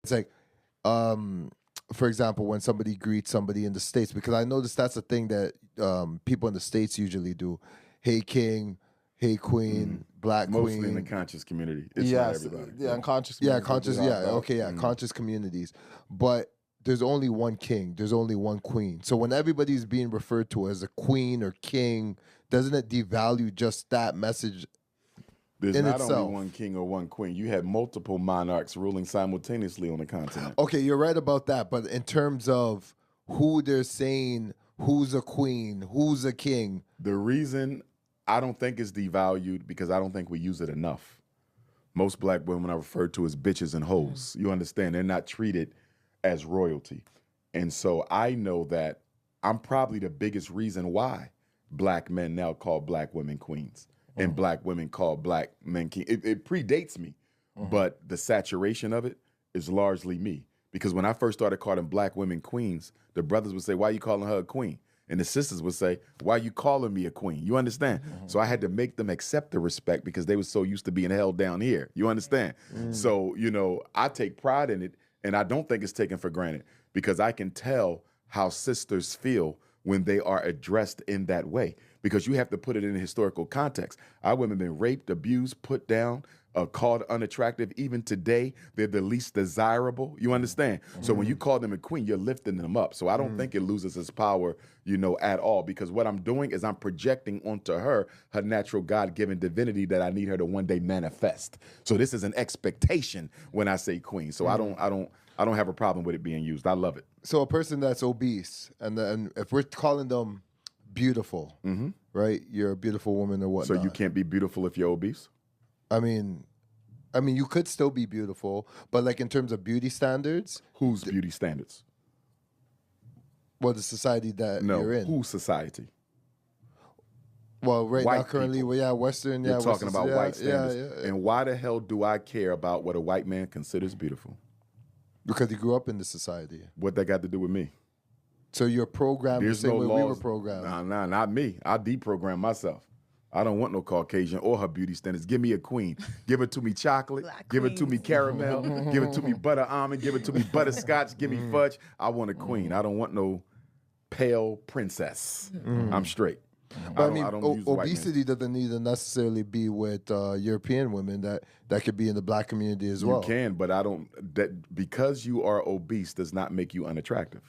It's like, for example, when somebody greets somebody in the States, because I noticed that's a thing that people in the States usually do. Hey, king. Hey, queen. Black Mostly in the queen. conscious community. It's not Yes, everybody. yeah, unconscious. Yeah, communities conscious. do have Yeah, that. okay, yeah, conscious communities. But there's only one king. There's only one queen. So when everybody's being referred to as a queen or king, doesn't it devalue just that message There's in not only itself? one king or one queen. You had multiple monarchs ruling simultaneously on the continent. Okay, you're right about that. But in terms of who they're saying, who's a queen, who's a king. The reason I don't think it's devalued because I don't think we use it enough. Most black women are referred to as bitches and hoes. You understand? They're not treated as royalty. And so I know that I'm probably the biggest reason why black men now call black women queens and black women call black men king. It predates me, but the saturation of it is largely me. Because when I first started calling black women queens, the brothers would say, why are you calling her a queen? And the sisters would say, why are you calling me a queen? You understand? So I had to make them accept the respect because they were so used to being held down here. You understand? So, you know, I take pride in it, and I don't think it's taken for granted because I can tell how sisters feel when they are addressed in that way because you have to put it in a historical context. Our women have been raped, abused, put down, called unattractive. Even today, they're the least desirable. You understand? So when you call them a queen, you're lifting them up. So I don't think it loses its power, you know, at all. Because what I'm doing is I'm projecting onto her natural God-given divinity that I need her to one day manifest. So this is an expectation when I say queen. So I don't have a problem with it being used. I love it. So a person that's obese, and if we're calling them beautiful, right? You're a beautiful woman or whatnot. So you can't be beautiful if you're obese? I mean, you could still be beautiful, but like in terms of beauty standards, Whose beauty standards? well, the society that No, you're in. whose society? Well, right White now, currently, people. Western. You're Yeah, talking Western, about yeah, white standards. yeah. And why the hell do I care about what a white man considers beautiful? Because you grew up in the society. What that got to do with me? So you're programmed There's the same no way we were laws. programmed. Nah, not me. I deprogram myself. I don't want no Caucasian or her beauty standards. Give me a queen. Give it to me chocolate. Black Give it to me queens. caramel. Give it to me butter almond. Give it to me butterscotch. Give me fudge. I want a queen. I don't want no pale princess. I'm straight. But I don't use the white man. obesity doesn't need to necessarily be with European women. That could be in the black community as well. You can, but I don't. That because you are obese does not make you unattractive.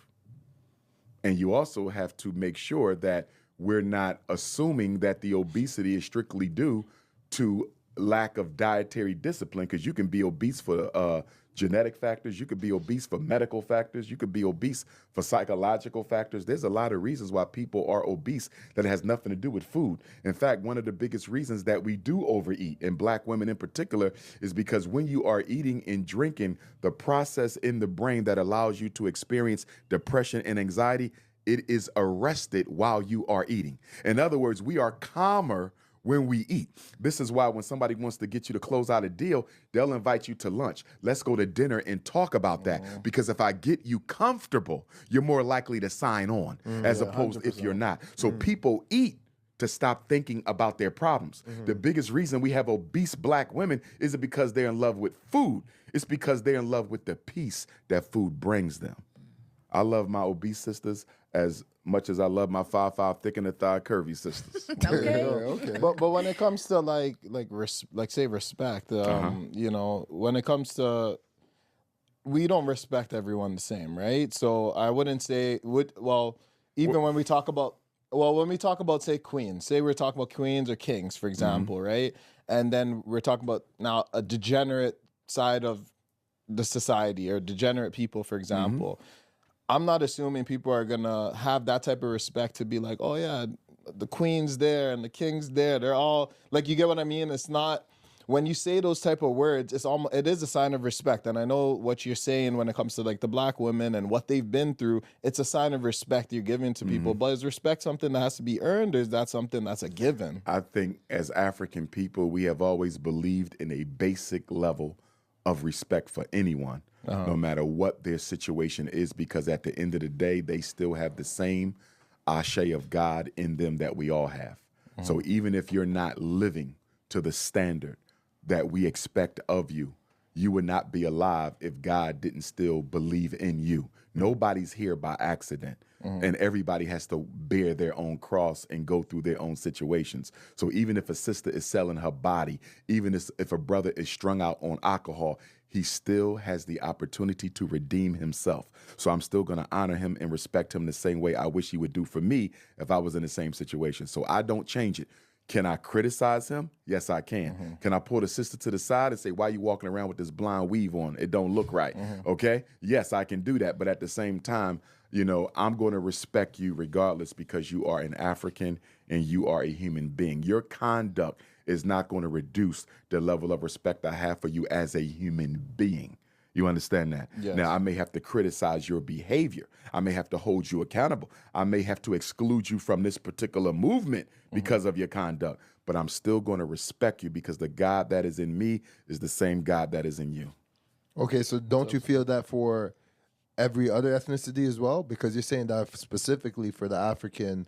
And you also have to make sure that we're not assuming that the obesity is strictly due to lack of dietary discipline, because you can be obese for genetic factors, you could be obese for medical factors, you could be obese for psychological factors. There's a lot of reasons why people are obese that has nothing to do with food. In fact, one of the biggest reasons that we do overeat, and black women in particular, is because when you are eating and drinking, the process in the brain that allows you to experience depression and anxiety, it is arrested while you are eating. In other words, we are calmer when we eat. This is why when somebody wants to get you to close out a deal, they'll invite you to lunch. Let's go to dinner and talk about that. Because if I get you comfortable, you're more likely to sign on as opposed if you're not. So people eat to stop thinking about their problems. The biggest reason we have obese black women isn't because they're in love with food. It's because they're in love with the peace that food brings them. I love my obese sisters as much as I love my 5'5" thick in the thigh curvy sisters. Okay. Okay. But when it comes to like say respect, you know, when it comes to, we don't respect everyone the same, right? So I wouldn't say even when we talk about say queens, say we're talking about queens or kings, for example, right? And then we're talking about now a degenerate side of the society or degenerate people, for example. I'm not assuming people are gonna have that type of respect to be like, oh yeah, the queen's there and the king's there. They're all like, you get what I mean? It's not, when you say those type of words, it is a sign of respect. And I know what you're saying when it comes to like the black women and what they've been through. It's a sign of respect you're giving to people. But is respect something that has to be earned, or is that something that's a given? I think as African people, we have always believed in a basic level of respect for anyone, no matter what their situation is, because at the end of the day, they still have the same ashe of God in them that we all have. So even if you're not living to the standard that we expect of you, you would not be alive if God didn't still believe in you. Nobody's here by accident. And everybody has to bear their own cross and go through their own situations. So even if a sister is selling her body, even if a brother is strung out on alcohol, he still has the opportunity to redeem himself. So I'm still going to honor him and respect him the same way I wish he would do for me if I was in the same situation. So I don't change it. Can I criticize him? Yes, I can. Can I pull the sister to the side and say, why you walking around with this blonde weave on? It don't look right. Okay? Yes, I can do that. But at the same time, you know, I'm going to respect you regardless because you are an African and you are a human being. Your conduct is not going to reduce the level of respect I have for you as a human being. You understand that? Yes. Now, I may have to criticize your behavior. I may have to hold you accountable. I may have to exclude you from this particular movement because of your conduct. But I'm still going to respect you because the God that is in me is the same God that is in you. Okay, so don't you feel that for every other ethnicity as well? Because you're saying that specifically for the African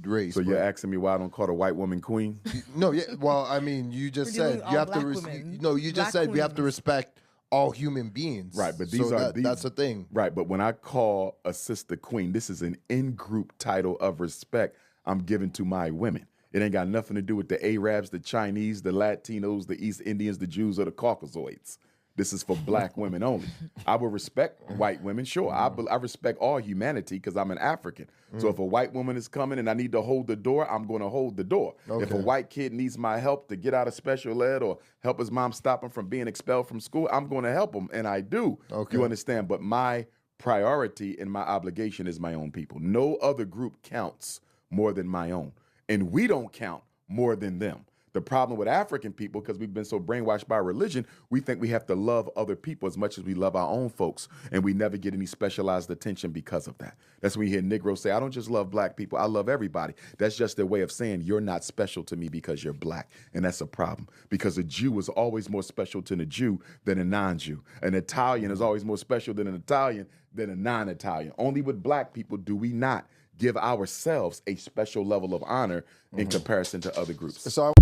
race. So you're asking me why I don't call a white woman queen? No, yeah. Well, I mean, you just We're dealing said with you all have to. black women. You just Black said we have to queens. respect all human beings. Right, but that's the thing. Right, but when I call a sister queen, this is an in-group title of respect I'm giving to my women. It ain't got nothing to do with the Arabs, the Chinese, the Latinos, the East Indians, the Jews, or the Caucasoids. This is for black women only. I will respect white women, sure. I respect all humanity because I'm an African. So if a white woman is coming and I need to hold the door, I'm going to hold the door. If a Okay. white kid needs my help to get out of special ed or help his mom stop him from being expelled from school, I'm going to help him, and I do. Okay. You understand? But my priority and my obligation is my own people. No other group counts more than my own, and we don't count more than them. The problem with African people, because we've been so brainwashed by religion, we think we have to love other people as much as we love our own folks, and we never get any specialized attention because of that. That's when you hear Negroes say, I don't just love black people, I love everybody. That's just their way of saying you're not special to me because you're black, and that's a problem, because a Jew is always more special to a Jew than a non-Jew. An Italian is always more special than an Italian than a non-Italian. Only with black people do we not give ourselves a special level of honor in comparison to other groups. So